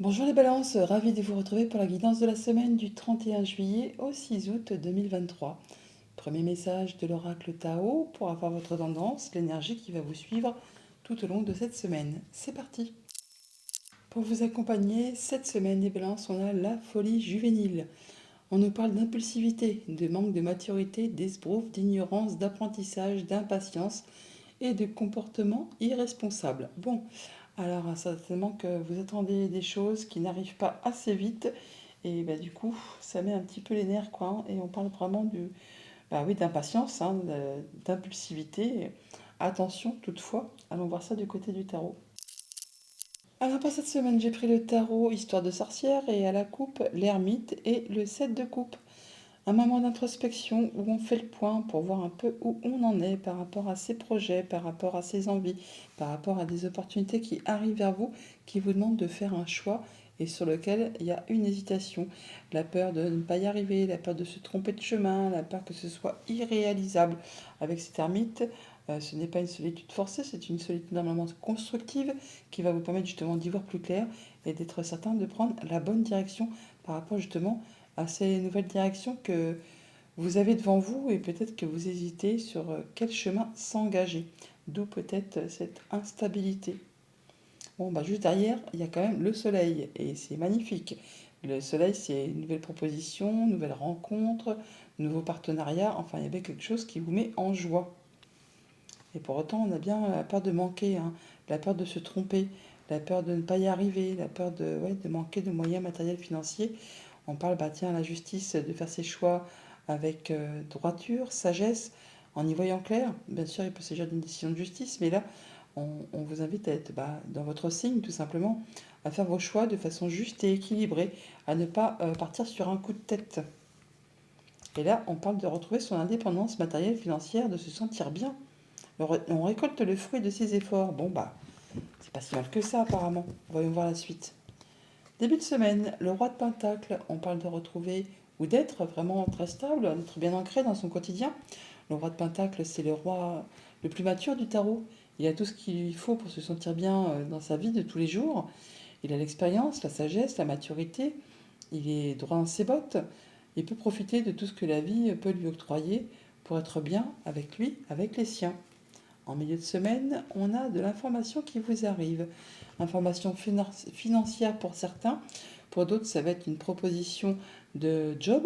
Bonjour les balances, ravi de vous retrouver pour la guidance de la semaine du 31 juillet au 6 août 2023. Premier message de l'oracle Tao pour avoir votre tendance, l'énergie qui va vous suivre tout au long de cette semaine. C'est parti. Pour vous accompagner, cette semaine les balances, on a la folie juvénile. On nous parle d'impulsivité, de manque de maturité, d'esbrouf, d'ignorance, d'apprentissage, d'impatience et de comportement irresponsable. Bon, alors certainement que vous attendez des choses qui n'arrivent pas assez vite et bah, du coup ça met un petit peu les nerfs quoi, hein, et on parle vraiment oui, d'impatience, hein, d'impulsivité. Attention toutefois, allons voir ça du côté du tarot. Alors pour cette semaine j'ai pris le tarot Histoire de sorcière et à la coupe l'ermite et le 7 de coupe. Un moment d'introspection où on fait le point pour voir un peu où on en est par rapport à ses projets, par rapport à ses envies, par rapport à des opportunités qui arrivent vers vous, qui vous demandent de faire un choix et sur lequel il y a une hésitation. La peur de ne pas y arriver, la peur de se tromper de chemin, la peur que ce soit irréalisable. Avec cet ermite, ce n'est pas une solitude forcée, c'est une solitude normalement constructive qui va vous permettre justement d'y voir plus clair et d'être certain de prendre la bonne direction par rapport justement à ces nouvelles directions que vous avez devant vous et peut-être que vous hésitez sur quel chemin s'engager. D'où peut-être cette instabilité. Bon, bah juste derrière, il y a quand même le soleil et c'est magnifique. Le soleil, c'est une nouvelle proposition, une nouvelle rencontre, nouveau partenariat. Enfin, il y avait quelque chose qui vous met en joie. Et pour autant, on a bien la peur de manquer, hein, la peur de se tromper, la peur de ne pas y arriver, la peur de manquer de moyens matériels financiers. On parle, bah tiens, la justice, de faire ses choix avec droiture, sagesse, en y voyant clair. Bien sûr, il peut s'agir d'une décision de justice, mais là, on vous invite à être dans votre signe, tout simplement, à faire vos choix de façon juste et équilibrée, à ne pas partir sur un coup de tête. Et là, on parle de retrouver son indépendance matérielle, financière, de se sentir bien. On récolte le fruit de ses efforts. Bon, bah, c'est pas si mal que ça, apparemment. Voyons voir la suite. Début de semaine, le roi de Pentacle, on parle de retrouver ou d'être vraiment très stable, d'être bien ancré dans son quotidien. Le roi de Pentacle, c'est le roi le plus mature du tarot. Il a tout ce qu'il faut pour se sentir bien dans sa vie de tous les jours. Il a l'expérience, la sagesse, la maturité. Il est droit dans ses bottes. Il peut profiter de tout ce que la vie peut lui octroyer pour être bien avec lui, avec les siens. En milieu de semaine, on a de l'information qui vous arrive. Information financière pour certains. Pour d'autres, ça va être une proposition de job,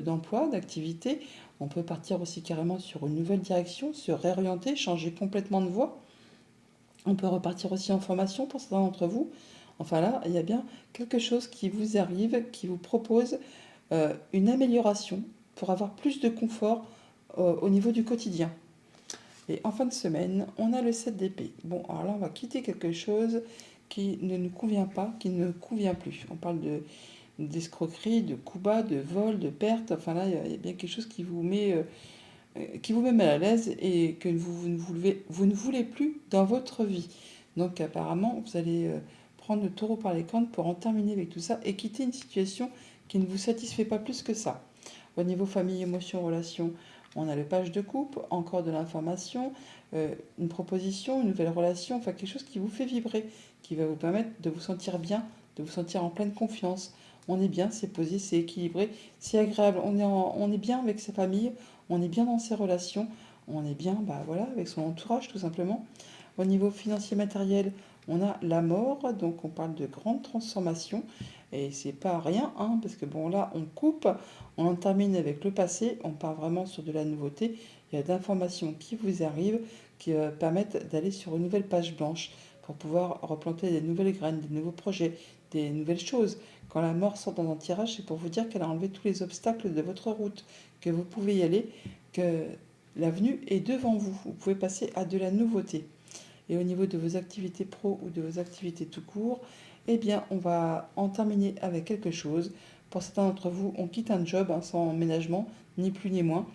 d'emploi, d'activité. On peut partir aussi carrément sur une nouvelle direction, se réorienter, changer complètement de voie. On peut repartir aussi en formation pour certains d'entre vous. Enfin là, il y a bien quelque chose qui vous arrive, qui vous propose une amélioration pour avoir plus de confort au niveau du quotidien. Et en fin de semaine, on a le 7 d'épée. Bon, alors là, on va quitter quelque chose qui ne nous convient pas, qui ne convient plus. On parle d'escroquerie, de coups bas, de vol, de perte. Enfin là, il y a bien quelque chose qui vous met mal à l'aise et que vous ne voulez plus dans votre vie. Donc apparemment, vous allez prendre le taureau par les cornes pour en terminer avec tout ça et quitter une situation qui ne vous satisfait pas plus que ça. Au niveau famille, émotion, relation, on a le page de coupe, encore de l'information, une proposition, une nouvelle relation, enfin quelque chose qui vous fait vibrer, qui va vous permettre de vous sentir bien, de vous sentir en pleine confiance. On est bien, c'est posé, c'est équilibré, c'est agréable, on est bien avec sa famille, on est bien dans ses relations, on est bien voilà, avec son entourage tout simplement. Au niveau financier matériel, on a la mort, donc on parle de grande transformation. Et c'est pas rien, hein, parce que bon là on coupe, on en termine avec le passé, on part vraiment sur de la nouveauté. Il y a d'informations qui vous arrivent qui permettent d'aller sur une nouvelle page blanche pour pouvoir replanter des nouvelles graines, des nouveaux projets, des nouvelles choses. Quand la mort sort dans un tirage, c'est pour vous dire qu'elle a enlevé tous les obstacles de votre route, que vous pouvez y aller, que l'avenue est devant vous. Vous pouvez passer à de la nouveauté. Et au niveau de vos activités pro ou de vos activités tout court, eh bien, on va en terminer avec quelque chose. Pour certains d'entre vous, on quitte un job sans ménagement, ni plus ni moins.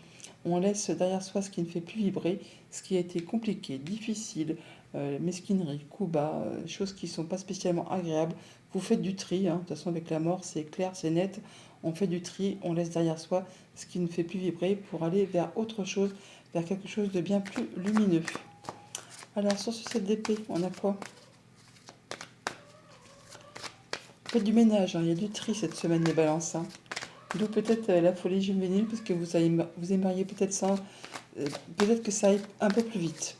On laisse derrière soi ce qui ne fait plus vibrer, ce qui a été compliqué, difficile, mesquinerie, coups bas, choses qui ne sont pas spécialement agréables. Vous faites du tri, hein. De toute façon avec la mort c'est clair, c'est net. On fait du tri, on laisse derrière soi ce qui ne fait plus vibrer pour aller vers autre chose, vers quelque chose de bien plus lumineux. Alors sur ce 7 d'épée, on a quoi? Faites du ménage, hein, il y a du tri cette semaine, les balances. Hein. D'où peut-être la folie juvénile, parce que vous aimeriez peut-être ça, peut-être que ça aille un peu plus vite.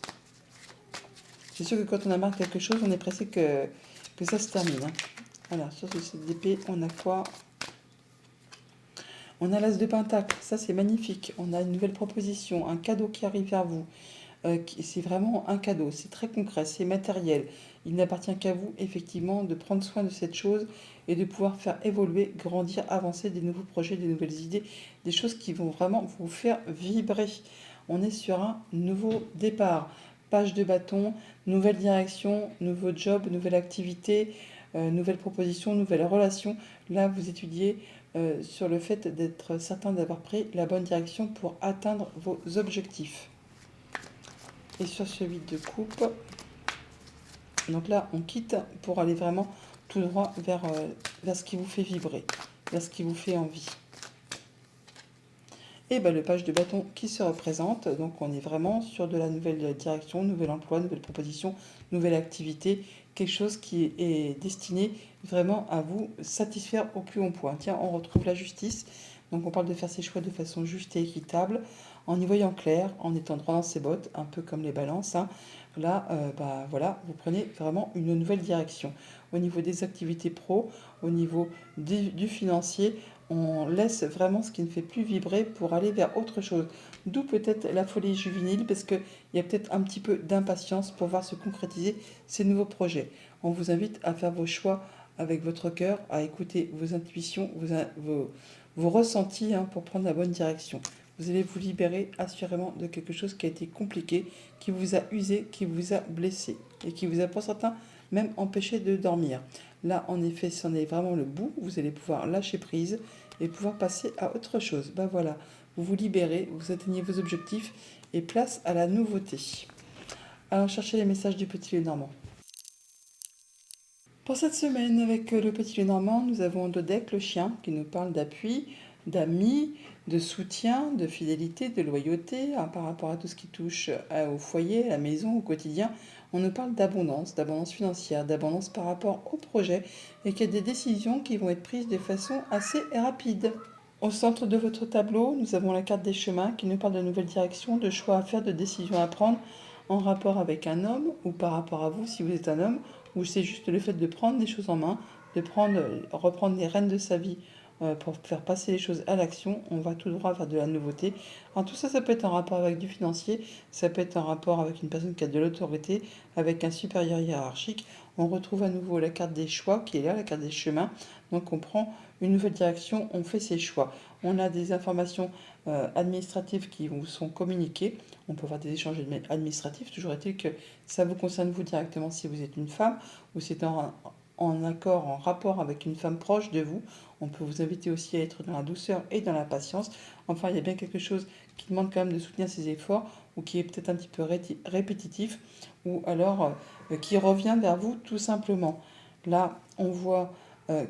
C'est sûr que quand on a marre de quelque chose, on est pressé que ça se termine. Hein. Voilà, sur ce set d'épée, on a quoi? On a l'as de pentacle, ça c'est magnifique. On a une nouvelle proposition, un cadeau qui arrive vers vous. C'est vraiment un cadeau, c'est très concret, c'est matériel. Il n'appartient qu'à vous, effectivement, de prendre soin de cette chose et de pouvoir faire évoluer, grandir, avancer des nouveaux projets, des nouvelles idées, des choses qui vont vraiment vous faire vibrer. On est sur un nouveau départ. Page de bâton, nouvelle direction, nouveau job, nouvelle activité, nouvelle proposition, nouvelle relation. Là, vous étudiez sur le fait d'être certain d'avoir pris la bonne direction pour atteindre vos objectifs. Et sur ce 8 de coupe, donc là, on quitte pour aller vraiment tout droit vers ce qui vous fait vibrer, vers ce qui vous fait envie. Et bien, le page de bâton qui se représente, donc on est vraiment sur de la nouvelle direction, nouvel emploi, nouvelle proposition, nouvelle activité, quelque chose qui est destiné vraiment à vous satisfaire au plus haut point. Tiens, on retrouve la justice, donc on parle de faire ses choix de façon juste et équitable, en y voyant clair, en étant droit dans ses bottes, un peu comme les balances. Hein. Là, voilà, vous prenez vraiment une nouvelle direction. Au niveau des activités pro, au niveau du financier, on laisse vraiment ce qui ne fait plus vibrer pour aller vers autre chose. D'où peut-être la folie juvénile, parce qu'il y a peut-être un petit peu d'impatience pour voir se concrétiser ces nouveaux projets. On vous invite à faire vos choix avec votre cœur, à écouter vos intuitions, vos ressentis pour prendre la bonne direction. Vous allez vous libérer assurément de quelque chose qui a été compliqué, qui vous a usé, qui vous a blessé et qui vous a pour certains même empêché de dormir. Là, en effet, c'en est vraiment le bout. Vous allez pouvoir lâcher prise et pouvoir passer à autre chose. Ben voilà, vous vous libérez, vous atteignez vos objectifs et place à la nouveauté. Allons chercher les messages du Petit Lénormand. Pour cette semaine, avec le Petit Lénormand, nous avons Dodec, le chien, qui nous parle d'appui, d'amis, de soutien, de fidélité, de loyauté par rapport à tout ce qui touche au foyer, à la maison, au quotidien. On nous parle d'abondance financière, d'abondance par rapport au projet et qu'il y a des décisions qui vont être prises de façon assez rapide. Au centre de votre tableau, nous avons la carte des chemins qui nous parle de nouvelles directions, de choix à faire, de décisions à prendre en rapport avec un homme ou par rapport à vous si vous êtes un homme, ou c'est juste le fait de prendre les choses en main, de reprendre les rênes de sa vie pour faire passer les choses à l'action. On va tout droit vers de la nouveauté. Alors tout ça, ça peut être en rapport avec du financier, ça peut être en rapport avec une personne qui a de l'autorité, avec un supérieur hiérarchique. On retrouve à nouveau la carte des choix qui est là, la carte des chemins. Donc on prend une nouvelle direction, on fait ses choix. On a des informations administratives qui vous sont communiquées. On peut avoir des échanges administratifs. Toujours est-il que ça vous concerne vous directement si vous êtes une femme ou c'est en accord, en rapport avec une femme proche de vous. On peut vous inviter aussi à être dans la douceur et dans la patience. Enfin, il y a bien quelque chose qui demande quand même de soutenir ses efforts ou qui est peut-être un petit peu répétitif ou alors qui revient vers vous tout simplement. Là, on voit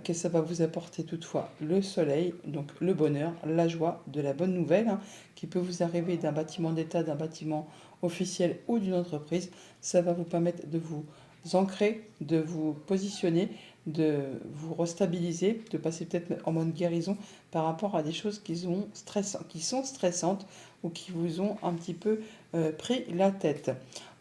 que ça va vous apporter toutefois le soleil, donc le bonheur, la joie, de la bonne nouvelle qui peut vous arriver d'un bâtiment d'État, d'un bâtiment officiel ou d'une entreprise. Ça va vous permettre de vous ancrer, de vous positionner, de vous restabiliser, de passer peut-être en mode guérison par rapport à des choses qui sont stressantes ou qui vous ont un petit peu pris la tête.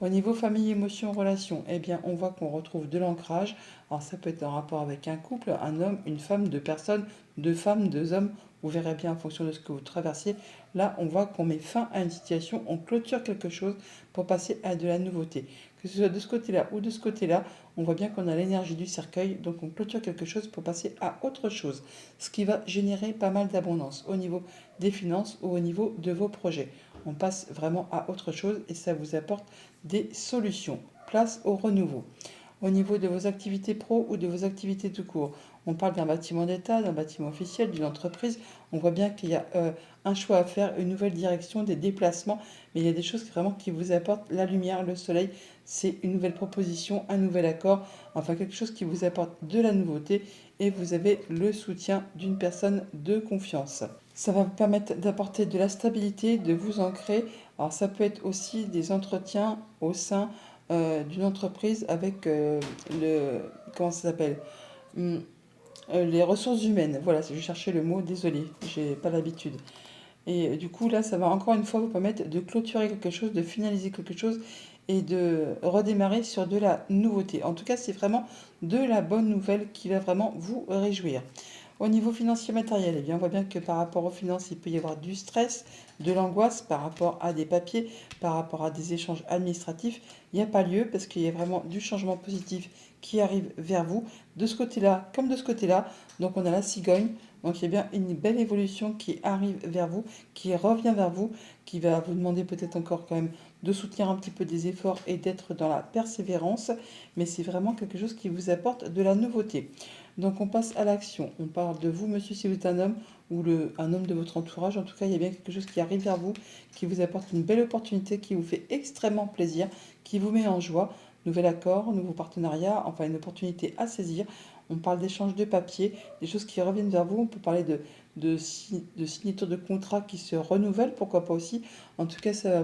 Au niveau famille, émotion, relation, eh bien, on voit qu'on retrouve de l'ancrage. Alors, ça peut être en rapport avec un couple, un homme, une femme, deux personnes, deux femmes, deux hommes. Vous verrez bien en fonction de ce que vous traversez. Là, on voit qu'on met fin à une situation, on clôture quelque chose pour passer à de la nouveauté. Que ce soit de ce côté-là ou de ce côté-là, on voit bien qu'on a l'énergie du cercueil, donc on clôture quelque chose pour passer à autre chose. Ce qui va générer pas mal d'abondance au niveau des finances ou au niveau de vos projets. On passe vraiment à autre chose et ça vous apporte des solutions. Place au renouveau. Au niveau de vos activités pro ou de vos activités tout court, on parle d'un bâtiment d'État, d'un bâtiment officiel, d'une entreprise. On voit bien qu'il y a un choix à faire, une nouvelle direction, des déplacements, mais il y a des choses vraiment qui vous apportent la lumière, le soleil. C'est une nouvelle proposition, un nouvel accord, enfin quelque chose qui vous apporte de la nouveauté et vous avez le soutien d'une personne de confiance. Ça va vous permettre d'apporter de la stabilité, de vous ancrer. Alors ça peut être aussi des entretiens au sein d'une entreprise avec comment ça s'appelle? les ressources humaines. Voilà, je cherchais le mot, désolé, j'ai pas l'habitude. Et du coup, là, ça va encore une fois vous permettre de clôturer quelque chose, de finaliser quelque chose et de redémarrer sur de la nouveauté. En tout cas, c'est vraiment de la bonne nouvelle qui va vraiment vous réjouir. Au niveau financier matériel, eh bien, on voit bien que par rapport aux finances, il peut y avoir du stress, de l'angoisse par rapport à des papiers, par rapport à des échanges administratifs. Il n'y a pas lieu parce qu'il y a vraiment du changement positif qui arrive vers vous, de ce côté-là comme de ce côté-là. Donc on a la cigogne, donc il y a bien une belle évolution qui arrive vers vous, qui revient vers vous, qui va vous demander peut-être encore quand même de soutenir un petit peu des efforts et d'être dans la persévérance, mais c'est vraiment quelque chose qui vous apporte de la nouveauté. Donc on passe à l'action. On parle de vous, monsieur, si vous êtes un homme ou un homme de votre entourage. En tout cas, il y a bien quelque chose qui arrive vers vous, qui vous apporte une belle opportunité, qui vous fait extrêmement plaisir, qui vous met en joie. Nouvel accord, nouveau partenariat, enfin une opportunité à saisir. On parle d'échange de papier, des choses qui reviennent vers vous. On peut parler de signature de contrat qui se renouvelle, pourquoi pas aussi. En tout cas, ça va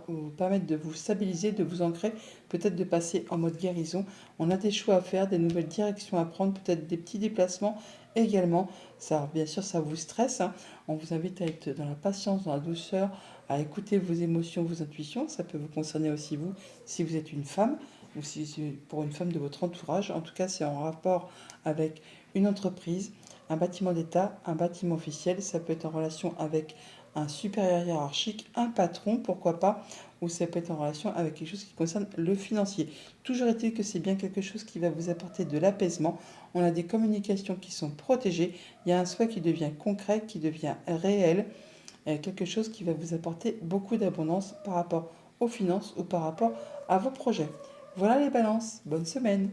vous permettre de vous stabiliser, de vous ancrer, peut-être de passer en mode guérison. On a des choix à faire, des nouvelles directions à prendre, peut-être des petits déplacements également. Ça, bien sûr, ça vous stresse, hein. On vous invite à être dans la patience, dans la douceur, à écouter vos émotions, vos intuitions. Ça peut vous concerner aussi vous, si vous êtes une femme ou si c'est pour une femme de votre entourage. En tout cas, c'est en rapport avec une entreprise, un bâtiment d'État, un bâtiment officiel. Ça peut être en relation avec un supérieur hiérarchique, un patron, pourquoi pas, ou ça peut être en relation avec quelque chose qui concerne le financier. Toujours est-il que c'est bien quelque chose qui va vous apporter de l'apaisement. On a des communications qui sont protégées. Il y a un souhait qui devient concret, qui devient réel. Quelque chose qui va vous apporter beaucoup d'abondance par rapport aux finances ou par rapport à vos projets. Voilà les balances. Bonne semaine.